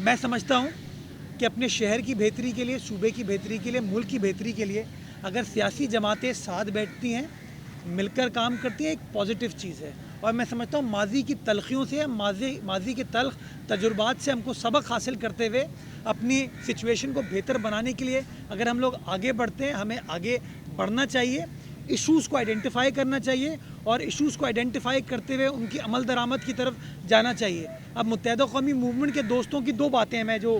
میں سمجھتا ہوں کہ اپنے شہر کی بہتری کے لیے، صوبے کی بہتری کے لیے، ملک کی بہتری کے لیے اگر سیاسی جماعتیں ساتھ بیٹھتی ہیں، مل کر کام کرتی ہیں، ایک پازیٹیو چیز ہے۔ اور میں سمجھتا ہوں ماضی کی تلخیوں سے، ماضی کے تلخ تجربات سے ہم کو سبق حاصل کرتے ہوئے اپنی سچویشن کو بہتر بنانے کے لیے اگر ہم لوگ آگے بڑھتے ہیں، ہمیں آگے بڑھنا چاہیے، ایشوز کو آئیڈینٹیفائی کرنا چاہیے اور ایشوز کو آئیڈینٹیفائی کرتے ہوئے ان کی عمل درآمد کی طرف جانا چاہیے۔ اب متحدہ قومی موومنٹ کے دوستوں کی دو باتیں ہیں میں جو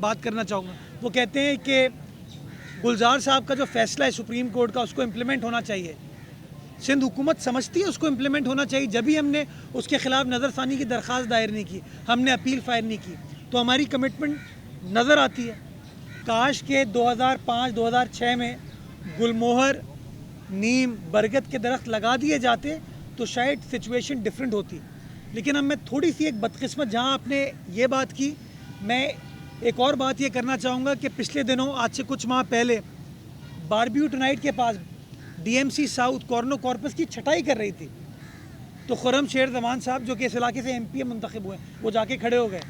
بات کرنا چاہوں گا۔ وہ کہتے ہیں کہ گلزار صاحب کا جو فیصلہ ہے سپریم کورٹ کا، اس کو امپلیمنٹ ہونا چاہیے۔ سندھ حکومت سمجھتی ہے اس کو امپلیمنٹ ہونا چاہیے، جبھی ہم نے اس کے خلاف نظر ثانی کی درخواست دائر نہیں کی، ہم نے اپیل فائر نہیں کی، تو ہماری کمٹمنٹ نظر آتی ہے۔ کاش کے 2005-2006 میں گلموہر، نیم، برگد کے درخت لگا دیے جاتے تو شاید سچویشن ڈیفرنٹ ہوتی۔ لیکن اب میں تھوڑی سی ایک بدقسمت، جہاں آپ نے یہ بات کی، میں ایک اور بات یہ کرنا چاہوں گا کہ پچھلے دنوں، آج سے کچھ ماہ پہلے، باربیو ٹونائٹ کے پاس ڈی ایم سی ساؤتھ کورنو کارپس کی چھٹائی کر رہی تھی، تو خرم شیر زمان صاحب جو کہ اس علاقے سے ایم پی منتخب ہوئے، وہ جا کے کھڑے ہو گئے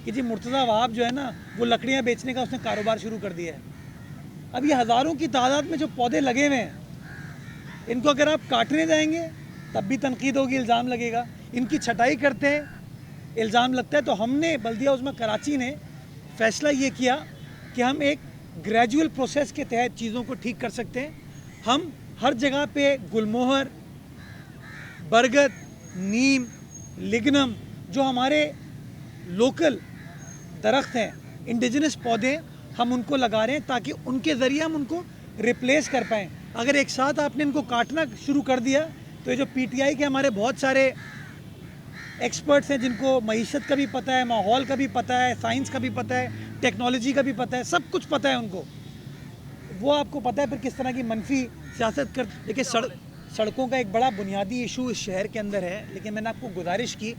کہ جی مرتضیٰ وہاب جو ہے نا، وہ لکڑیاں بیچنے کا اس نے کاروبار شروع کر دیا ہے۔ اب یہ ہزاروں کی تعداد میں جو پودے لگے ہوئے ہیں، ان کو اگر آپ کاٹنے جائیں گے تب بھی تنقید ہوگی، الزام لگے گا۔ ان کی چھٹائی کرتے ہیں، الزام لگتا ہے۔ تو ہم نے بلدیہ عظمیٰ کراچی نے فیصلہ یہ کیا کہ ہم ایک گریجول پروسیس کے تحت چیزوں کو ٹھیک کر سکتے ہیں۔ ہم ہر جگہ پہ گلموہر، برگد، نیم، لگنم، جو ہمارے لوکل درخت ہیں، انڈیجنس پودے، ہم ان کو لگا رہے ہیں تاکہ ان کے ذریعے ہم ان کو ریپلیس کر پائیں۔ اگر ایک ساتھ آپ نے ان کو کاٹنا شروع کر دیا تو یہ جو پی ٹی آئی کے ہمارے بہت سارے ایکسپرٹس ہیں، جن کو معیشت کا بھی پتہ ہے، ماحول کا بھی پتہ ہے، سائنس کا بھی پتہ ہے، ٹیکنالوجی کا بھی پتہ ہے، سب کچھ پتہ ہے ان کو، وہ آپ کو پتہ ہے پھر کس طرح کی منفی سیاست کر۔ دیکھیں سڑکوں کا ایک بڑا بنیادی ایشو اس شہر کے اندر ہے، لیکن میں نے آپ کو گزارش کی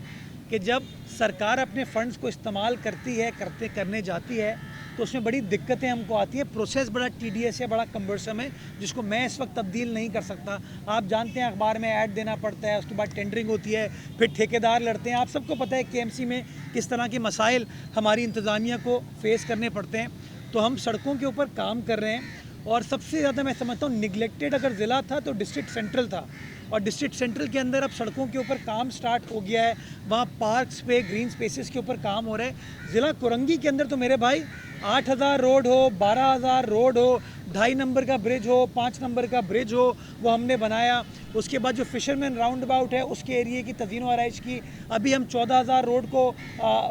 کہ جب سرکار اپنے فنڈز کو استعمال کرتی ہے، کرنے جاتی ہے، تو اس میں بڑی دقتیں ہم کو آتی ہیں۔ پروسیس بڑا ٹی ڈی ایس ہے، بڑا کمبرسم ہے، جس کو میں اس وقت تبدیل نہیں کر سکتا۔ آپ جانتے ہیں اخبار میں ایڈ دینا پڑتا ہے، اس کے بعد ٹینڈرنگ ہوتی ہے، پھر ٹھیکیدار لڑتے ہیں۔ آپ سب کو پتہ ہے کے ایم سی میں کس طرح کے مسائل ہماری انتظامیہ کو فیس کرنے پڑتے ہیں۔ تو ہم سڑکوں کے اوپر کام کر رہے ہیں، اور سب سے زیادہ میں سمجھتا ہوں نگلیکٹڈ اگر ضلع تھا تو ڈسٹرکٹ سینٹرل تھا، اور ڈسٹرکٹ سینٹرل کے اندر اب سڑکوں کے اوپر کام سٹارٹ ہو گیا ہے، وہاں پارکس پہ، گرین سپیسز کے اوپر کام ہو رہا ہے۔ ضلع کرنگی کے اندر تو میرے بھائی 8,000 روڈ ہو، 12,000 روڈ ہو، 2.5 نمبر کا برج ہو، 5 نمبر کا برج ہو، وہ ہم نے بنایا۔ اس کے بعد جو فشرمین راؤنڈ اباؤٹ ہے، اس کے ایریے کی تزئین و آرائش کی، ابھی ہم 14,000 روڈ کو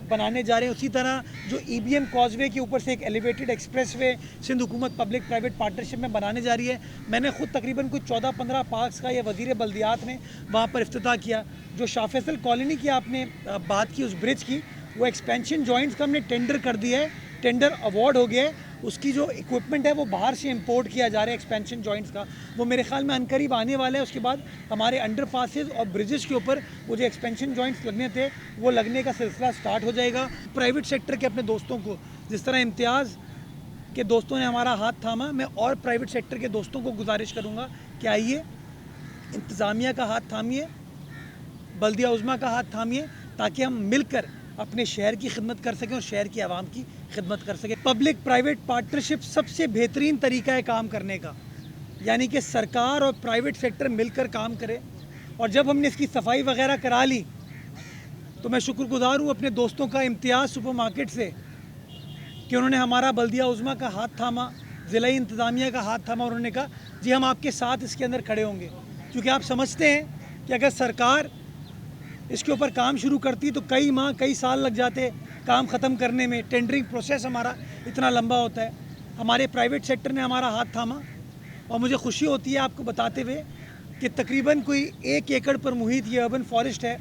بنانے جا رہے ہیں۔ اسی طرح جو ای بی ایم کاز وے کے اوپر سے ایک ایلیویٹڈ ایکسپریس وے سندھ حکومت پبلک پرائیویٹ پارٹنرشپ میں بنانے جا رہی ہے۔ میں نے خود تقریباً کوئی 14-15 پارکس کا، یا وزیر بلدیات نے وہاں پر افتتاح کیا۔ جو شاہ فیصل کالونی کی آپ نے بات کی، اس برج کی، وہ ایکسپینشن جوائنٹس کا ہم نے ٹینڈر کر دیا ہے، ٹینڈر اوارڈ ہو گیا ہے۔ اس کی جو ایکوپمنٹ ہے وہ باہر سے امپورٹ کیا جا رہا ہے ایکسپینشن جوائنٹس کا، وہ میرے خیال میں عنقریب آنے والا ہے۔ اس کے بعد ہمارے انڈر پاسز اور برجز کے اوپر وہ جو ایکسپینشن جوائنٹس لگنے تھے، وہ لگنے کا سلسلہ سٹارٹ ہو جائے گا۔ پرائیویٹ سیکٹر کے اپنے دوستوں کو، جس طرح امتیاز کے دوستوں نے ہمارا ہاتھ تھاما، میں اور پرائیویٹ سیکٹر کے دوستوں کو گزارش کروں گا کہ آئیے، انتظامیہ کا ہاتھ تھامیے، بلدیہ عظمیٰ کا ہاتھ تھامیے، تاکہ ہم مل کر اپنے شہر کی خدمت کر سکیں اور شہر کی عوام کی خدمت کر سکیں۔ پبلک پرائیویٹ پارٹنرشپ سب سے بہترین طریقہ ہے کام کرنے کا، یعنی کہ سرکار اور پرائیویٹ سیکٹر مل کر کام کرے۔ اور جب ہم نے اس کی صفائی وغیرہ کرا لی تو میں شکر گزار ہوں اپنے دوستوں کا، امتیاز سپر مارکیٹ سے، کہ انہوں نے ہمارا بلدیہ عظمیٰ کا ہاتھ تھاما، ضلعی انتظامیہ کا ہاتھ تھاما، اور انہوں نے کہا جی ہم آپ کے ساتھ اس کے اندر کھڑے ہوں گے، کیونکہ آپ سمجھتے ہیں کہ اگر سرکار اس کے اوپر کام شروع کرتی تو کئی ماہ، کئی سال لگ جاتے کام ختم کرنے میں، ٹینڈرنگ پروسیس ہمارا اتنا لمبا ہوتا ہے۔ ہمارے پرائیویٹ سیکٹر نے ہمارا ہاتھ تھاما، اور مجھے خوشی ہوتی ہے آپ کو بتاتے ہوئے کہ تقریباً کوئی 1 ایکڑ پر محیط یہ اربن فارسٹ ہے،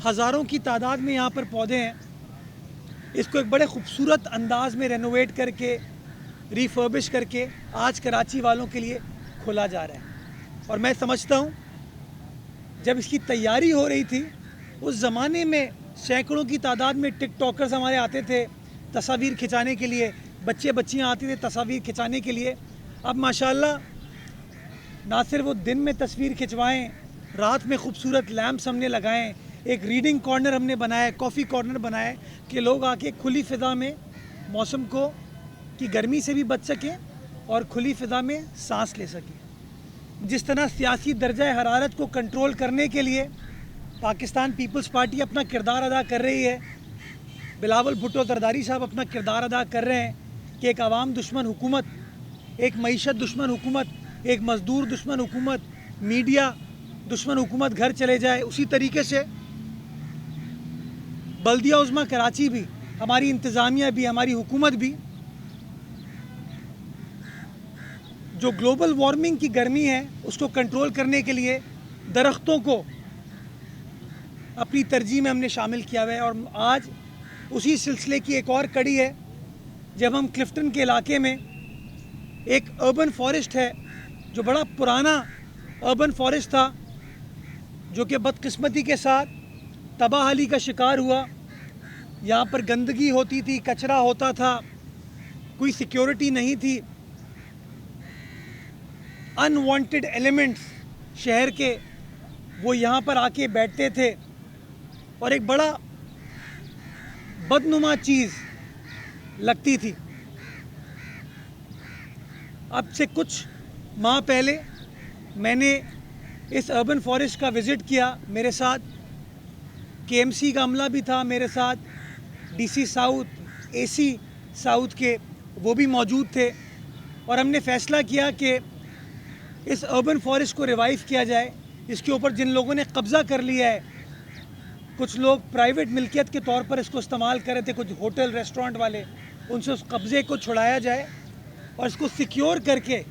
ہزاروں کی تعداد میں یہاں پر پودے ہیں۔ اس کو ایک بڑے خوبصورت انداز میں رینوویٹ کر کے، ریفربش کر کے آج کراچی والوں کے لیے کھولا جا رہا ہے۔ اور میں سمجھتا ہوں جب اس کی تیاری ہو رہی تھی، اس زمانے میں سینکڑوں کی تعداد میں ٹک ٹاکرز ہمارے آتے تھے تصاویر کھنچانے کے لیے، بچے بچیاں آتے تھے تصاویر کھنچانے کے لیے۔ اب ماشاءاللہ نہ صرف وہ دن میں تصویر کھنچوائیں، رات میں خوبصورت لیمپس ہم نے لگائیں، ایک ریڈنگ کارنر ہم نے بنایا ہے, کافی کارنر بنایا ہے کہ لوگ آ کے کھلی فضا میں موسم کو کی گرمی سے بھی بچ سکیں اور کھلی فضا میں سانس لے سکیں. جس طرح سیاسی درجہ حرارت کو کنٹرول کرنے کے لیے پاکستان پیپلز پارٹی اپنا کردار ادا کر رہی ہے, بلاول بھٹو زرداری صاحب اپنا کردار ادا کر رہے ہیں کہ ایک عوام دشمن حکومت, ایک معیشت دشمن حکومت, ایک مزدور دشمن حکومت, میڈیا دشمن حکومت گھر چلے جائے. اسی طریقے سے بلدیہ عظمیٰ کراچی بھی, ہماری انتظامیہ بھی, ہماری حکومت بھی جو گلوبل وارمنگ کی گرمی ہے اس کو کنٹرول کرنے کے لیے درختوں کو اپنی ترجیح میں ہم نے شامل کیا ہوا ہے. اور آج اسی سلسلے کی ایک اور کڑی ہے جب ہم کلفٹن کے علاقے میں ایک اربن فارسٹ ہے جو بڑا پرانا اربن فارسٹ تھا جو کہ بدقسمتی کے ساتھ تباہ حالی کا شکار ہوا. یہاں پر گندگی ہوتی تھی, کچرا ہوتا تھا, کوئی سیکیورٹی نہیں تھی, انوانٹڈ ایلیمنٹس شہر کے وہ یہاں پر آ کے بیٹھتے تھے اور ایک بڑا بدنما چیز لگتی تھی. اب سے کچھ ماہ پہلے میں نے اس اربن فارسٹ کا وزٹ کیا, میرے ساتھ کے ایم سی کا عملہ بھی تھا, میرے ساتھ ڈی سی ساؤتھ, اے سی ساؤتھ کے وہ بھی موجود تھے, اور ہم نے فیصلہ کیا کہ اس اربن فارسٹ کو ریوائیو کیا جائے. اس کے اوپر جن لوگوں نے قبضہ کر لیا ہے, کچھ لوگ پرائیویٹ ملکیت کے طور پر اس کو استعمال کر رہے تھے, کچھ ہوٹل ریسٹورنٹ والے, ان سے اس قبضے کو چھڑایا جائے اور اس کو سیکیور کر کے